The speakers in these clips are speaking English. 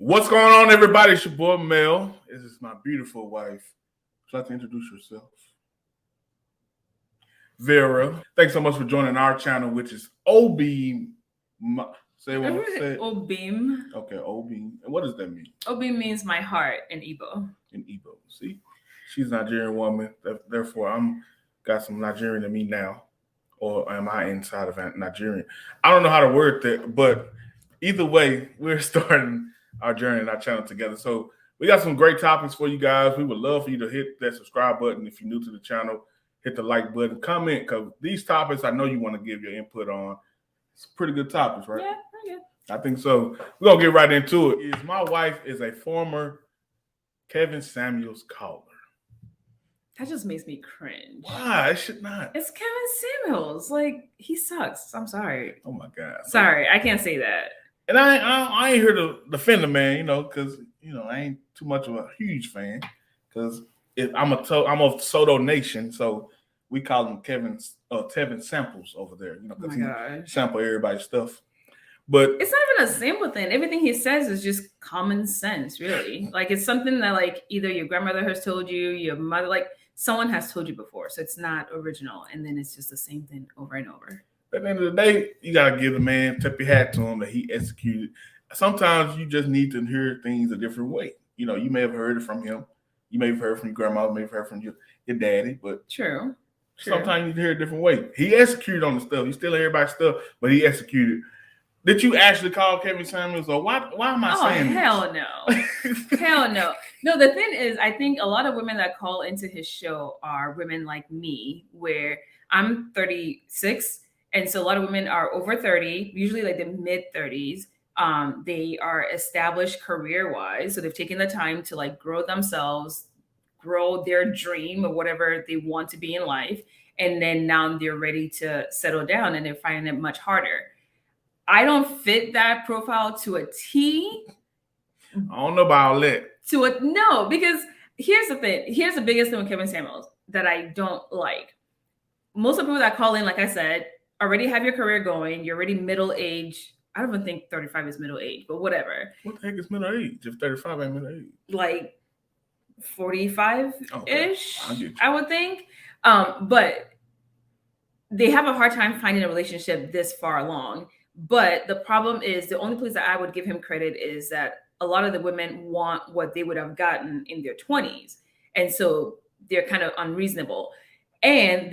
What's going on, everybody? It's your boy Mel. This is my beautiful wife. Would you like to introduce yourself? Vera. Thanks so much for joining our channel, which is Obim. Say what? Say Obim. Okay, Obim. And what does that mean? Obim means my heart in Igbo. In Igbo. See? She's a Nigerian woman. Therefore, I'm got some Nigerian in me now. Or am I inside of Nigerian? I don't know how to word that, but either way, we're starting our journey in our channel together. So we got some great topics for you guys. We would love for you to hit that subscribe button if you're new to the channel. Hit the like button, comment, because these topics I know you want to give your input on. It's pretty good topics, right? Yeah. I think so. We're gonna get right into it. My wife is a former Kevin Samuels caller. That just makes me cringe. Why? It should not. It's Kevin Samuels. Like, he sucks. I'm sorry. Oh my God. Sorry, I can't say that. And I ain't here to defend the man, because I ain't too much of a huge fan, because I'm a Soto Nation, so we call him Tevin Samples over there, because he sample everybody's stuff. But it's not even a sample thing. Everything he says is just common sense, really. Like, it's something that like either your grandmother has told you, your mother, like someone has told you before, so it's not original, and then it's just the same thing over and over. At the end of the day, you gotta give the man, tip your hat to him that he executed. Sometimes you just need to hear things a different way. You may have heard it from him. You may have heard from your grandma, maybe heard from your daddy, but True. Sometimes you need to hear a different way. He executed on the stuff. He still everybody's stuff, but he executed. Did you actually call Kevin Samuels, or why am I saying this? Hell no. Hell no. No, the thing is, I think a lot of women that call into his show are women like me, where I'm 36. And so a lot of women are over 30, usually like the mid 30s. They are established career-wise. So they've taken the time to like grow themselves, grow their dream or whatever they want to be in life. And then now they're ready to settle down, and they're finding it much harder. I don't fit that profile to a T. I don't know about all that. No, because here's the thing. Here's the biggest thing with Kevin Samuels that I don't like. Most of the people that call in, like I said, already have your career going. You're already middle age. I don't even think 35 is middle age, but whatever. What the heck is middle age if 35 ain't middle age? Like 45-ish, okay. I would think. But they have a hard time finding a relationship this far along. But the problem is, the only place that I would give him credit is that a lot of the women want what they would have gotten in their 20s. And so they're kind of unreasonable. And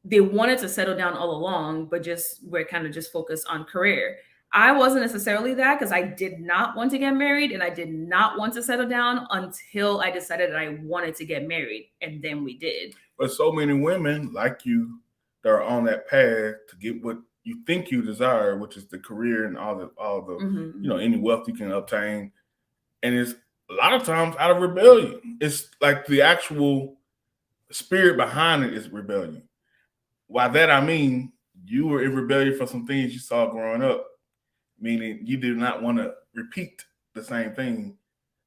they wanted to settle down all along, but we're kind of just focused on career. I wasn't necessarily that, because I did not want to get married and I did not want to settle down until I decided that I wanted to get married. And then we did. But so many women like you that are on that path to get what you think you desire, which is the career and all the any wealth you can obtain. And it's a lot of times out of rebellion. It's like the actual spirit behind it is rebellion. By that, I mean, you were in rebellion for some things you saw growing up, meaning you did not want to repeat the same thing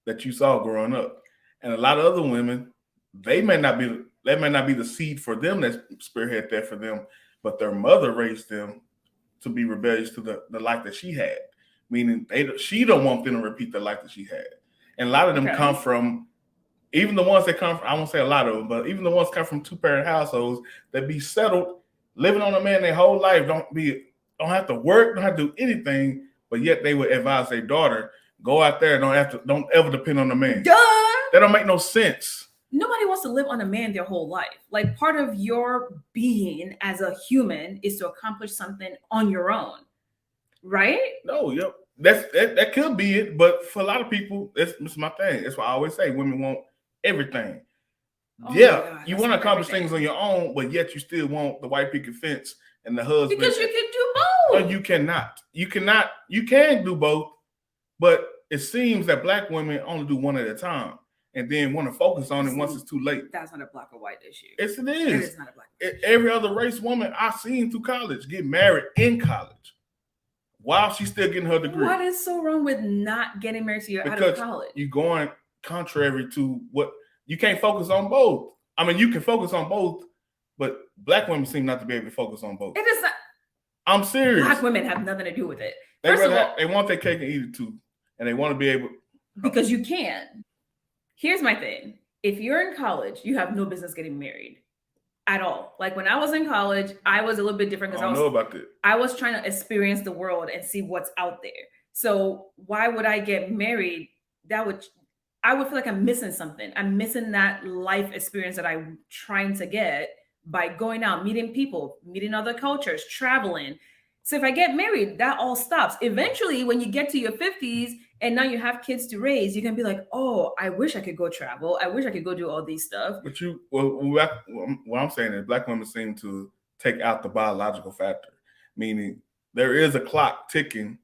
that you saw growing up. And a lot of other women, they may not be the seed for them that spearhead that for them, but their mother raised them to be rebellious to the life that she had, meaning she don't want them to repeat the life that she had. And a lot of them come from, even the ones that come from, I won't say a lot of them, but even the ones come from two-parent households that be settled, living on a man their whole life, don't have to work, don't have to do anything, but yet they would advise their daughter, go out there and don't ever depend on the man. Duh! That don't make no sense. Nobody wants to live on a man their whole life. Like, part of your being as a human is to accomplish something on your own, right? No, yep. That could be it, but for a lot of people, that's my thing. That's why I always say women want everything. Oh yeah, you want to accomplish things on your own, but yet you still want the white picket fence and the husband. Because you can do both. No, you cannot. You can do both, but it seems that black women only do one at a time, and then want to focus on it once it's too late. That's not a black or white issue. Yes, it is. It is not a black issue. Every other race woman I've seen through college get married in college while she's still getting her degree. What is so wrong with not getting married till you're out of college? You're going contrary to what you can't focus on both. I mean, you can focus on both, but black women seem not to be able to focus on both. It is not. I'm serious. Black women have nothing to do with it. They want their cake and eat it too. and they want to be able. Because you can. Here's my thing. If you're in college, you have no business getting married at all. Like when I was in college, I was a little bit different because I was trying to experience the world and see what's out there. So why would I get married? I would feel like I'm missing something. I'm missing that life experience that I'm trying to get by going out, meeting people, meeting other cultures, traveling. So if I get married, that all stops. Eventually, when you get to your 50s and now you have kids to raise, you can be like, oh, I wish I could go travel. I wish I could go do all these stuff. But what I'm saying is Black women seem to take out the biological factor, meaning there is a clock ticking,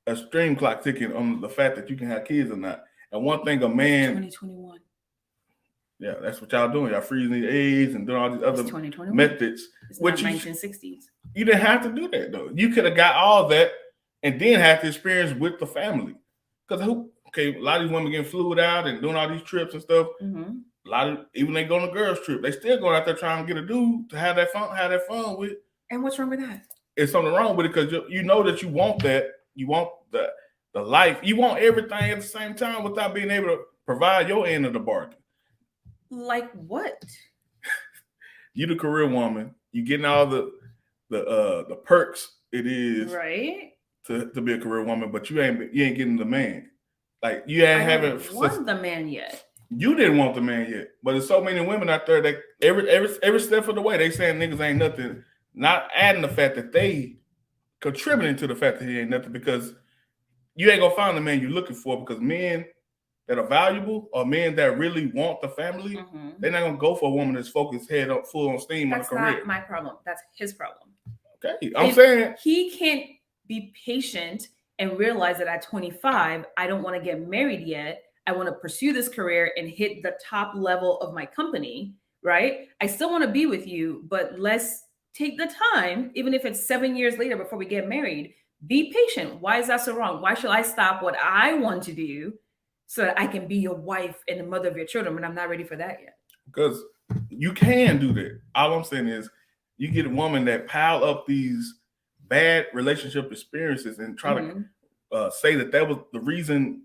a stream clock ticking on the fact that you can have kids or not. And one thing a man... 2021. Yeah, that's what y'all doing. Y'all freezing the eggs and doing all these other methods. It's not 1960s. You didn't have to do that, though. You could have got all that and then had the experience with the family. Because a lot of these women getting flued out and doing all these trips and stuff. Mm-hmm. A lot of, even they go on a girls trip, they still going out there trying to get a dude to have that fun with. And what's wrong with that? It's something wrong with it because you know that you want that. You want the life. You want everything at the same time without being able to provide your end of the bargain. Like what? You the career woman. You getting all the perks it is right to be a career woman, but you ain't getting the man. Like you haven't won the man yet. You didn't want the man yet, but there's so many women out there that every step of the way they saying niggas ain't nothing. Not adding the fact that they contributing to the fact that he ain't nothing, because you ain't gonna find the man you're looking for, because men that are valuable or men that really want the family, mm-hmm. they're not gonna go for a woman that's focused head up full on steam on a career. That's not my problem. That's his problem. Okay, I'm saying he can't be patient and realize that at 25, I don't want to get married yet. I want to pursue this career and hit the top level of my company, right? I still want to be with you, but let's take the time, even if it's 7 years later before we get married. Be patient. Why is that so wrong? Why should I stop what I want to do so that I can be your wife and the mother of your children when I'm not ready for that yet? Because you can do that. All I'm saying is you get a woman that pile up these bad relationship experiences and try mm-hmm. to say that was the reason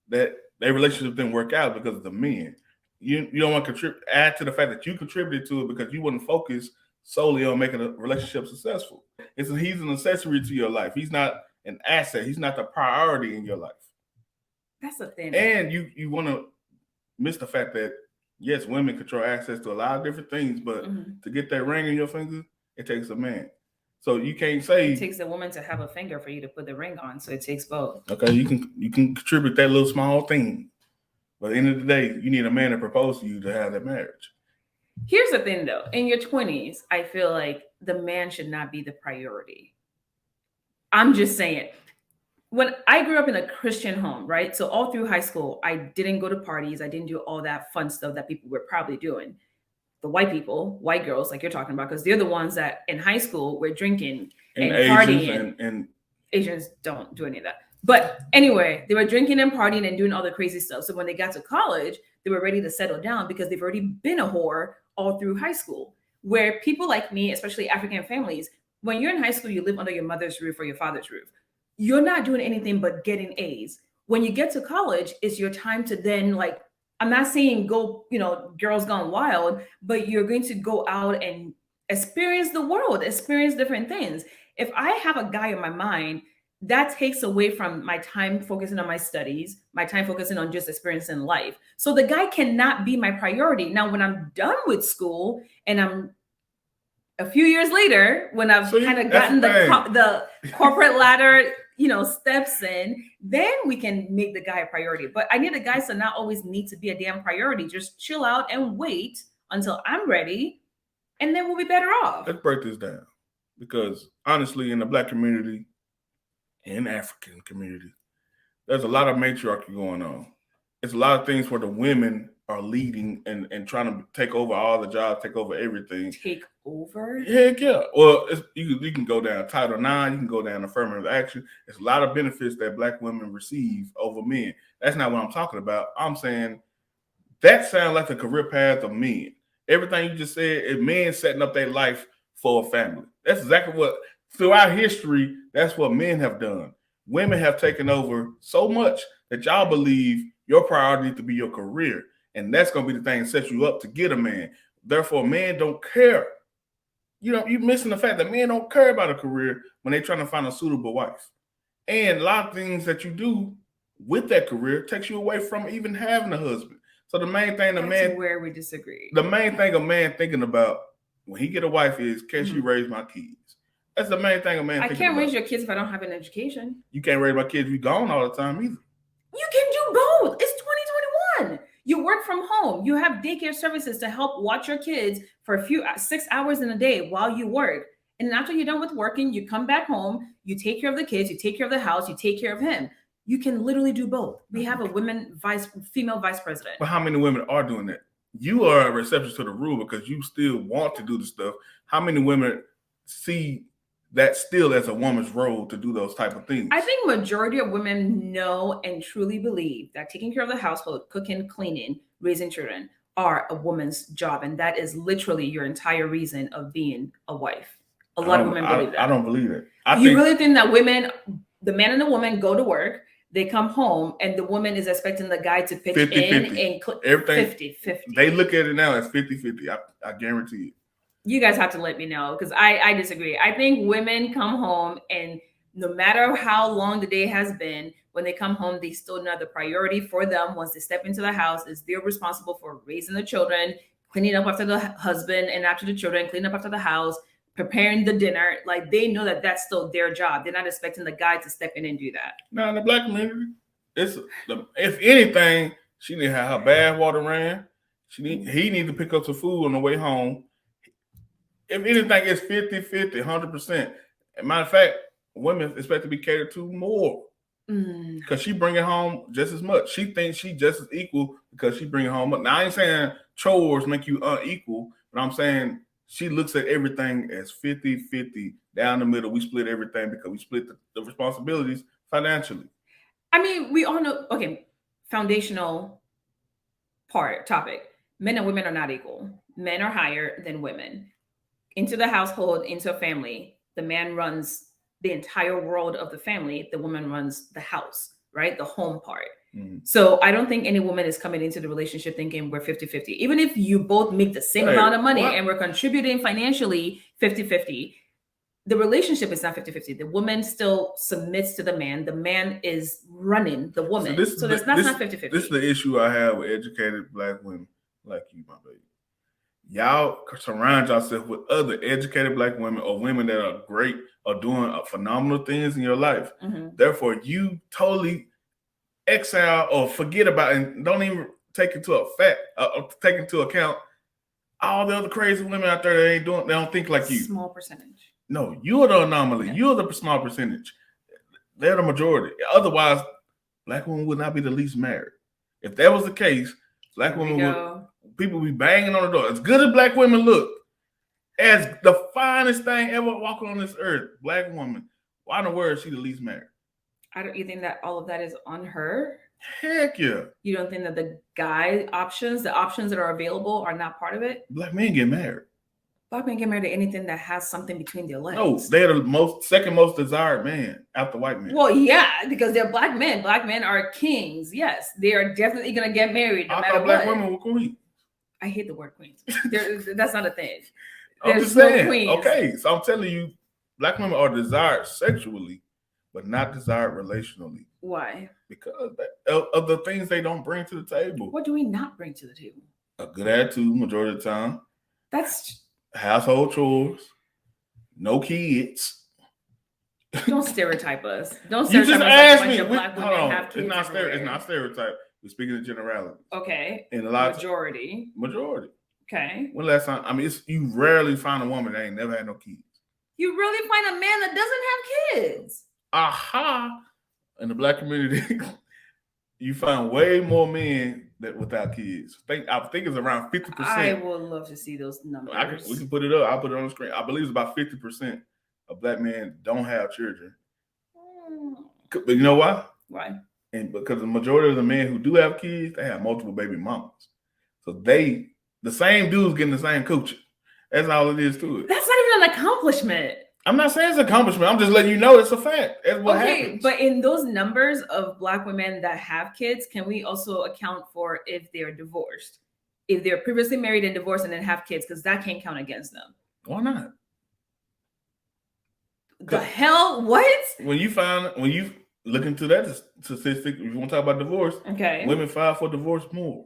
that their relationship didn't work out because of the men. You don't want to add to the fact that you contributed to it because you wouldn't focus solely on making a relationship successful. He's an accessory to your life. He's not an asset. He's not the priority in your life. That's the thing. And you want to miss the fact that, yes, women control access to a lot of different things, but mm-hmm. to get that ring in your finger, it takes a man. So you can't say it takes a woman to have a finger for you to put the ring on. So it takes both. Okay, you can contribute that little small thing, but at the end of the day, you need a man to propose to you to have that marriage. Here's the thing, though. In your 20s, I feel like the man should not be the priority. I'm just saying. When I grew up in a Christian home, right? So all through high school, I didn't go to parties. I didn't do all that fun stuff that people were probably doing. The white girls, like you're talking about, because they're the ones that in high school were drinking and partying. And Asians don't do any of that. But anyway, they were drinking and partying and doing all the crazy stuff. So when they got to college, they were ready to settle down because they've already been a whore all through high school. Where people like me, especially African families, when you're in high school, you live under your mother's roof or your father's roof. You're not doing anything but getting A's. When you get to college, it's your time to then, like, I'm not saying go, girls gone wild, but you're going to go out and experience the world, experience different things. If I have a guy in my mind, that takes away from my time focusing on my studies, my time focusing on just experiencing life. So the guy cannot be my priority. Now, when I'm done with school and I'm a few years later, when I've kind of gotten the corporate ladder, steps in, then we can make the guy a priority. But I need the guys to not always need to be a damn priority. Just chill out and wait until I'm ready, and then we'll be better off. Let's break this down, because honestly, in the Black community and African community, there's a lot of matriarchy going on. It's a lot of things where the women are leading and trying to take over all the jobs, take over everything. Take over? Heck yeah. Well, you can go down Title IX, you can go down affirmative action. There's a lot of benefits that Black women receive over men. That's not what I'm talking about. I'm saying that sounds like the career path of men. Everything you just said is men setting up their life for a family. That's exactly what, throughout history, that's what men have done. women have taken over so much that y'all believe your priority needs to be your career. And that's going to be the thing that sets you up to get a man. Therefore, men don't care. You're missing the fact that men don't care about a career when they're trying to find a suitable wife. And a lot of things that you do with that career takes you away from even having a husband. So the main thing That's where we disagree. The main thing a man thinking about when he get a wife is, can she raise my kids? That's the main thing a man thinking about. I can't raise your kids if I don't have an education. You can't raise my kids if you're gone all the time either. You can do both. It's 2021. You work from home. You have daycare services to help watch your kids for a few 6 hours in a day while you work. And then after you're done with working, you come back home, you take care of the kids, you take care of the house, you take care of him. You can literally do both. We have a female vice president. But how many women are doing that? You are a reception to the rule because you still want to do the stuff. How many women see that still as a woman's role to do those type of things? I think majority of women know and truly believe that taking care of the household, cooking, cleaning, raising children are a woman's job. And that is literally your entire reason of being a wife. A lot of women believe that. I don't believe it. You really think that women, the man and the woman go to work, they come home, and the woman is expecting the guy to pitch 50-50. And everything 50-50. They look at it now as 50-50. I guarantee you. You guys have to let me know because I disagree. I think women come home, and no matter how long the day has been, when they come home, they still know the priority for them once they step into the house is they're responsible for raising the children, cleaning up after the husband and after the children, cleaning up after the house, preparing the dinner. Like, they know that that's still their job. They're not expecting the guy to step in and do that. Now, in the Black community, if anything, she need to have her bath water ran. He need to pick up some food on the way home. If anything, it's 50-50, 100%. As a matter of fact, women expect to be catered to more because she bringing home just as much. She thinks she just as equal because she bringing home. Now, I ain't saying chores make you unequal, but I'm saying she looks at everything as 50-50 down the middle. We split everything because we split the responsibilities financially. I mean, we all know, okay, foundational topic. Men and women are not equal. Men are higher than women. Into the household, into a family, the man runs the entire world of the family. The woman runs the house, right? The home part. So I don't think any woman is coming into the relationship thinking we're 50-50. Even if you both make the same amount of money and we're contributing financially 50-50, the relationship is not 50-50. The woman still submits to the man. The man is running the woman. So that's not 50-50. This is the issue I have with educated Black women like you, my baby. Y'all surround yourself with other educated Black women or women that are great or doing phenomenal things in your life. Therefore, you totally exile or forget about and don't even take into account all the other crazy women out there that they don't think like you. Small percentage. No, you're the anomaly. Yeah. You're the small percentage. They're the majority. Otherwise, Black women would not be the least married. If that was the case, Black women people would be banging on the door. As good as Black women look, as the finest thing ever walking on this earth, Black woman, why in the world is she the least married? You think that all of that is on her? Heck yeah. You don't think that the options that are available are not part of it? Black men get married. Black men get married to anything that has something between their legs. No, they're the second most desired man after white men. Well, yeah, because they're Black men. Black men are kings. Yes, they are definitely going to get married no matter what. Black women were queens. I hate the word queens. That's not a thing. I'm just saying. Queens. Okay, so I'm telling you, Black women are desired sexually, but not desired relationally. Why? Because of the things they don't bring to the table. What do we not bring to the table? A good attitude majority of the time. That's household chores. No kids. Don't stereotype us. Don't you stereotype just asked me. Black women have kids. It's not stereotype. We're speaking in generality. Okay. In a lot majority. Okay. When last time? I mean, you rarely find a woman that ain't never had no kids. You really find a man that doesn't have kids. Aha! In the Black community, you find way more men that without kids. I think it's around 50%. I would love to see those numbers. We can put it up. I'll put it on the screen. I believe it's about 50% of Black men don't have children. But you know why? Why? And because the majority of the men who do have kids, they have multiple baby mamas. So the same dudes getting the same coochie. That's all it is to it. That's not even an accomplishment. I'm not saying it's an accomplishment. I'm just letting you know it's a fact. That's what happens. But in those numbers of Black women that have kids, can we also account for if they're divorced? If they're previously married and divorced and then have kids, because that can't count against them. Why not? The hell? What? When you look into that statistic, if you want to talk about divorce, okay, women file for divorce more.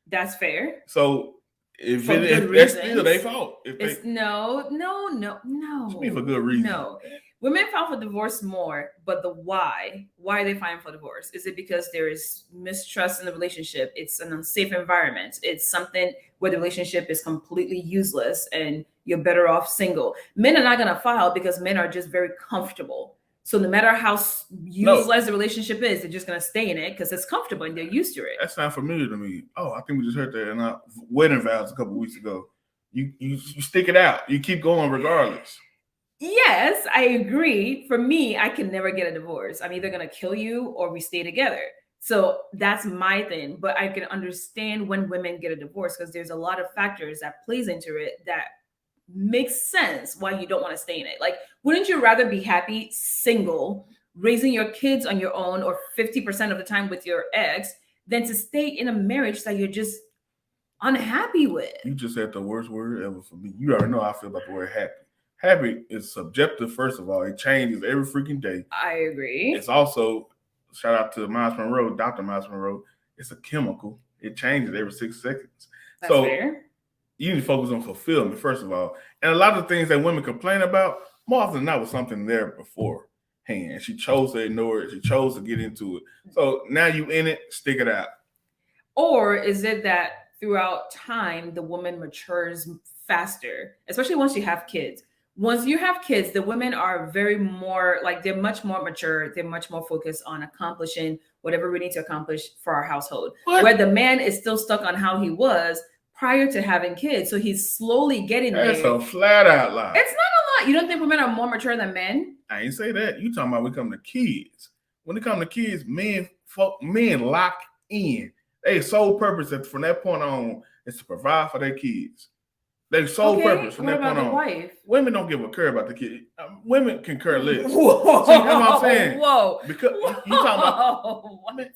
That's fair. So if that's still their fault. No. For good reason. No. Women file for divorce more, but the why are they filing for divorce? Is it because there is mistrust in the relationship? It's an unsafe environment. It's something where the relationship is completely useless and you're better off single. Men are not going to file because men are just very comfortable. So no matter how useless the relationship is, they're just going to stay in it because it's comfortable and they're used to it. That's not familiar to me. Oh, I think we just heard that in our wedding vows a couple of weeks ago. You stick it out. You keep going regardless. Yes, I agree. For me, I can never get a divorce. I'm either going to kill you or we stay together. So that's my thing. But I can understand when women get a divorce because there's a lot of factors that plays into it that makes sense why you don't want to stay in it. Like, wouldn't you rather be happy single, raising your kids on your own or 50% of the time with your ex than to stay in a marriage that you're just unhappy with? You just said the worst word ever for me. You already know how I feel about the word happy. Happy is subjective, first of all. It changes every freaking day. I agree. It's also, shout out to Miles Monroe, Dr. Miles Monroe, it's a chemical. It changes every 6 seconds. That's fair. You need to focus on fulfillment, first of all. And a lot of things that women complain about, more often than not, was something there beforehand. She chose to ignore it. She chose to get into it. So now you in it, stick it out. Or is it that throughout time, the woman matures faster, especially once you have kids? Once you have kids, the women are very more like they're much more mature. They're much more focused on accomplishing whatever we need to accomplish for our household. What? Where the man is still stuck on how he was prior to having kids. So he's slowly getting there. That's a flat out lie. It's not a lot. You don't think women are more mature than men? I ain't say that. You talking about when it comes to kids. When it comes to kids, men lock in. Their sole purpose from that point on is to provide for their kids. Their sole purpose from that point on. Wife? Women don't give a care about the kid. Women can care less. Whoa. See, that's what I'm saying. Whoa. Because you talking about what?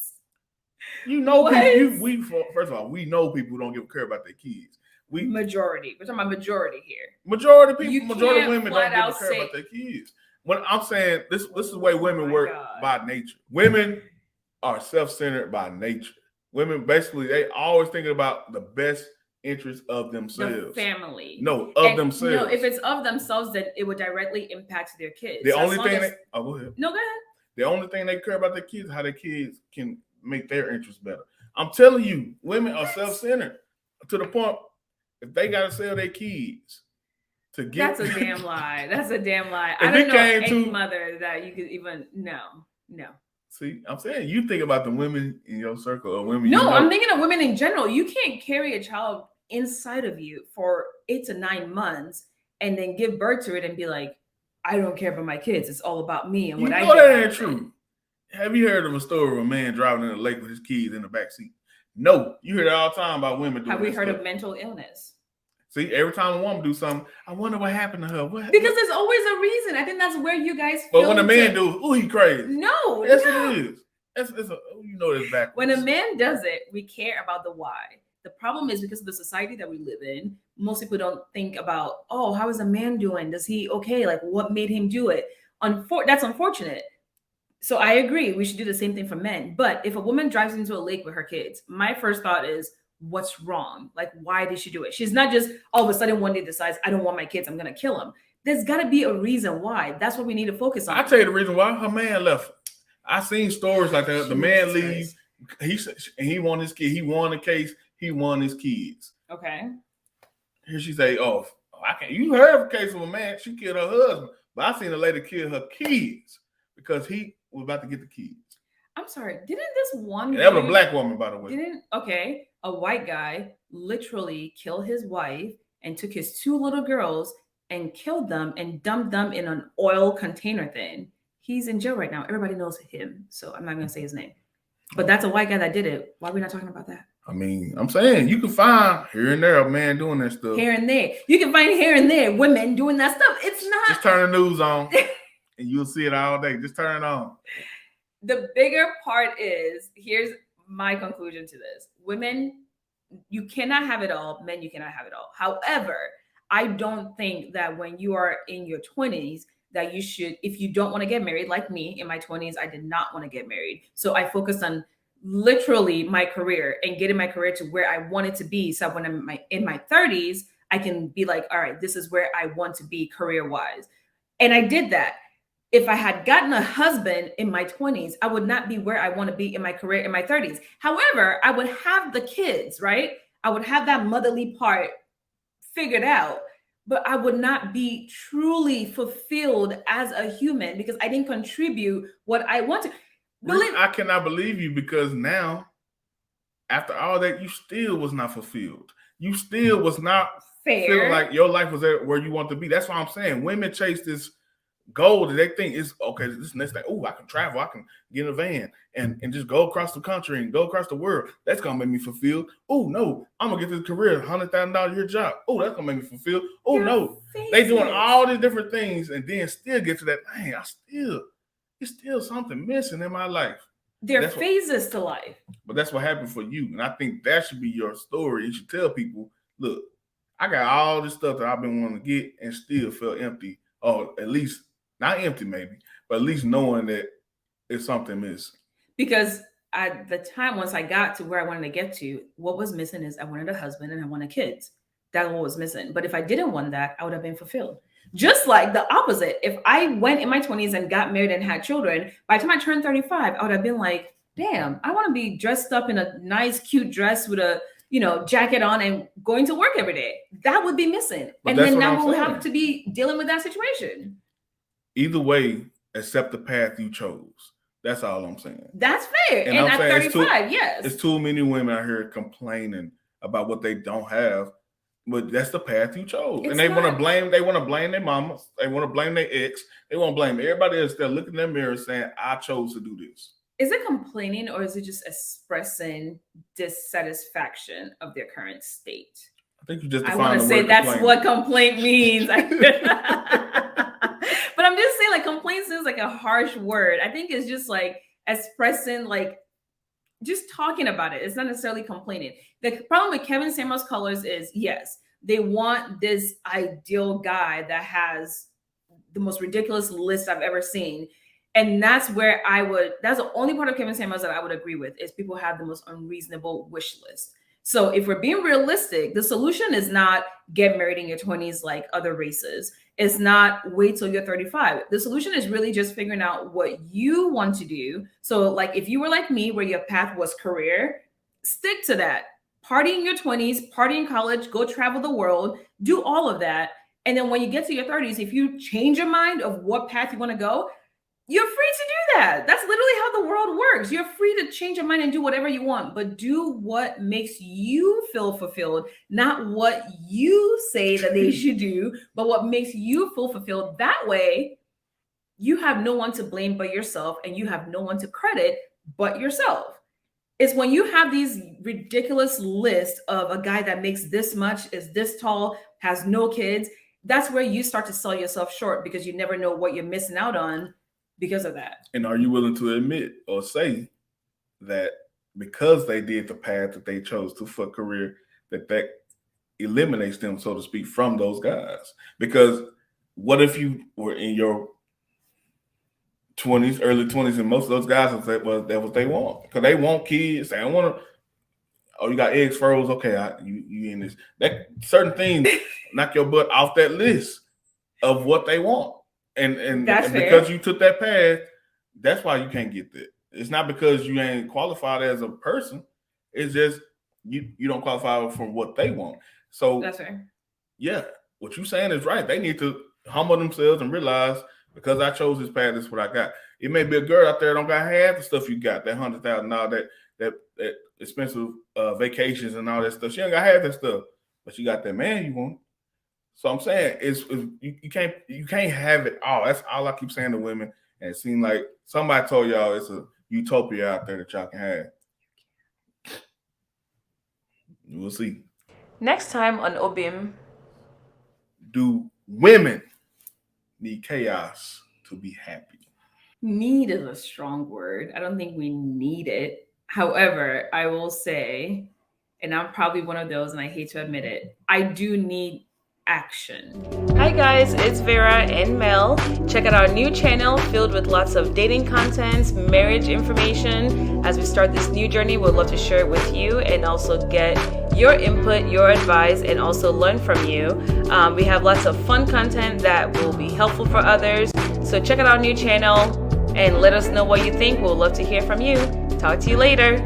You know, people, first of all, we know people who don't give a care about their kids. Majority. We're talking about majority here. Majority people, majority of women don't give a care about their kids. When I'm saying this is the way women work by nature. Women are self-centered by nature. Women basically they always thinking about the best interest of themselves. The family. No, of themselves. No, if it's of themselves, then it would directly impact their kids. The only thing go ahead. No, go ahead. The only thing they care about their kids is how their kids can make their interests better. I'm telling you, women are self-centered to the point if they gotta sell their kids to get. That's a damn lie. That's a damn lie. I don't know any mother that you could even no. See, I'm saying you think about the women in your circle or women. No, I'm thinking of women in general. You can't carry a child inside of you for 8 to 9 months and then give birth to it and be like, I don't care about my kids. It's all about me and what I do. That ain't true. Have you heard of a story of a man driving in a lake with his kids in the backseat? No, you hear it all the time about women doing. Have we heard of mental illness? See, every time a woman do something, I wonder what happened to her. Because there's always a reason. I think that's where you guys. But when a man do, he crazy. No, yes, it is. It's backwards. When a man does it, we care about the why. The problem is because of the society that we live in, most people don't think about, oh, how is a man doing? Does he okay? Like, what made him do it? That's unfortunate. So I agree. We should do the same thing for men. But if a woman drives into a lake with her kids, my first thought is, what's wrong? Like, why did she do it? She's not just all of a sudden one day decides, I don't want my kids, I'm going to kill them. There's got to be a reason why. That's what we need to focus on. I'll tell you the reason why. Her man left. I seen stories like that. The man leaves. He won his kid. He won the case. He won his kids. Okay. Here she say, oh, I can't. You heard of a case of a man, she killed her husband. But I seen a lady kill her kids because he was about to get the kids. I'm sorry. Didn't this one that was a black woman, by the way. A white guy literally kill his wife and took his 2 little girls and killed them and dumped them in an oil container thing. He's in jail right now. Everybody knows him, so I'm not going to say his name. But that's a white guy that did it. Why are we not talking about that? I mean, I'm saying you can find here and there a man doing that stuff. Here and there. You can find here and there women doing that stuff. It's not. Just turn the news on and you'll see it all day. Just turn it on. The bigger part is, here's my conclusion to this. Women, you cannot have it all. Men, you cannot have it all. However, I don't think that when you are in your 20s, that you should, if you don't want to get married, like me in my 20s, I did not want to get married. So I focused on literally my career and getting my career to where I wanted to be. So when I'm in my 30s, I can be like, all right, this is where I want to be career-wise. And I did that. If I had gotten a husband in my 20s, I would not be where I want to be in my career in my 30s. However, I would have the kids, right? I would have that motherly part figured out, but I would not be truly fulfilled as a human because I didn't contribute what I wanted. I cannot believe you, because now, after all that, you still was not fulfilled. You still was not feeling like your life was there where you want to be. That's why I'm saying women chase this goal that they think is okay. This next thing, oh, I can travel, I can get in a van and just go across the country and go across the world. That's gonna make me fulfilled. Oh no, I'm gonna get this career, $100,000 a year job. Oh, that's gonna make me fulfilled. Oh no, they doing all these different things and then still get to that. Man, it's still something missing in my life. There are phases to life. But that's what happened for you, and I think that should be your story. You should tell people, look, I got all this stuff that I've been wanting to get and still feel empty, or at least not empty maybe, but at least knowing that it's something missing. Because at the time, once I got to where I wanted to get to, what was missing is I wanted a husband and I wanted kids. That's what was missing. But if I didn't want that, I would have been fulfilled. Just like the opposite. If I went in my 20s and got married and had children, by the time I turned 35, I would have been like, damn, I want to be dressed up in a nice, cute dress with a, jacket on and going to work every day. That would be missing. But and then now we'll have to be dealing with that situation. Either way, accept the path you chose. That's all I'm saying. That's fair. And at 35, yes. There's too many women out here complaining about what they don't have, but that's the path you chose. And they want to blame their mamas. They want to blame their ex. They want to blame everybody else. They're looking in the mirror saying, I chose to do this. Is it complaining, or is it just expressing dissatisfaction of their current state? I think you just I want to say that's what complaint means. But I'm just saying, like, complaint sounds like a harsh word. I think it's just like expressing, like, just talking about it. It's not necessarily complaining. The problem with Kevin Samuels Colors is, yes, they want this ideal guy that has the most ridiculous list I've ever seen. And that's where that's the only part of Kevin Samuels that I would agree with, is people have the most unreasonable wish list. So if we're being realistic, the solution is not get married in your 20s like other races. It's not wait till you're 35. The solution is really just figuring out what you want to do. So like if you were like me, where your path was career, stick to that. Party in your 20s, party in college, go travel the world, do all of that. And then when you get to your 30s, if you change your mind of what path you want to go, you're free to do that. That's literally how the world works. You're free to change your mind and do whatever you want, but do what makes you feel fulfilled, not what you say that they should do, but what makes you feel fulfilled. That way, you have no one to blame but yourself, and you have no one to credit but yourself. It's when you have these ridiculous lists of a guy that makes this much, is this tall, has no kids, that's where you start to sell yourself short, because you never know what you're missing out on because of that. And are you willing to admit or say that because they did the path that they chose to for career, that eliminates them, so to speak, from those guys? Because what if you were in your 20s, early 20s, and most of those guys will say, well, that's what they want, because they want kids. They don't want to. Oh, you got eggs froze. Okay, you in this. That certain things knock your butt off that list of what they want. And because you took that path, that's why you can't get that. It's not because you ain't qualified as a person. It's just you don't qualify for what they want. So that's fair. Yeah, what you're saying is right. They need to humble themselves and realize, because I chose this path, this is what I got. It may be a girl out there that don't got half the stuff you got, that $100,000, that expensive vacations and all that stuff. She ain't got half that stuff, but she got that man you want. So I'm saying you can't have it all. That's all I keep saying to women. And it seems like somebody told y'all it's a utopia out there that y'all can have. will see. Next time on Obim. Do women need chaos to be happy? Need is a strong word. I don't think we need it. However, I will say, and I'm probably one of those, and I hate to admit it, I do need action. Hi guys, it's Vera and Mel. Check out our new channel filled with lots of dating content, marriage information. As we start this new journey, we'd love to share it with you and also get your input, your advice, and also learn from you. We have lots of fun content that will be helpful for others. So check out our new channel and let us know what you think. We'll love to hear from you. Talk to you later.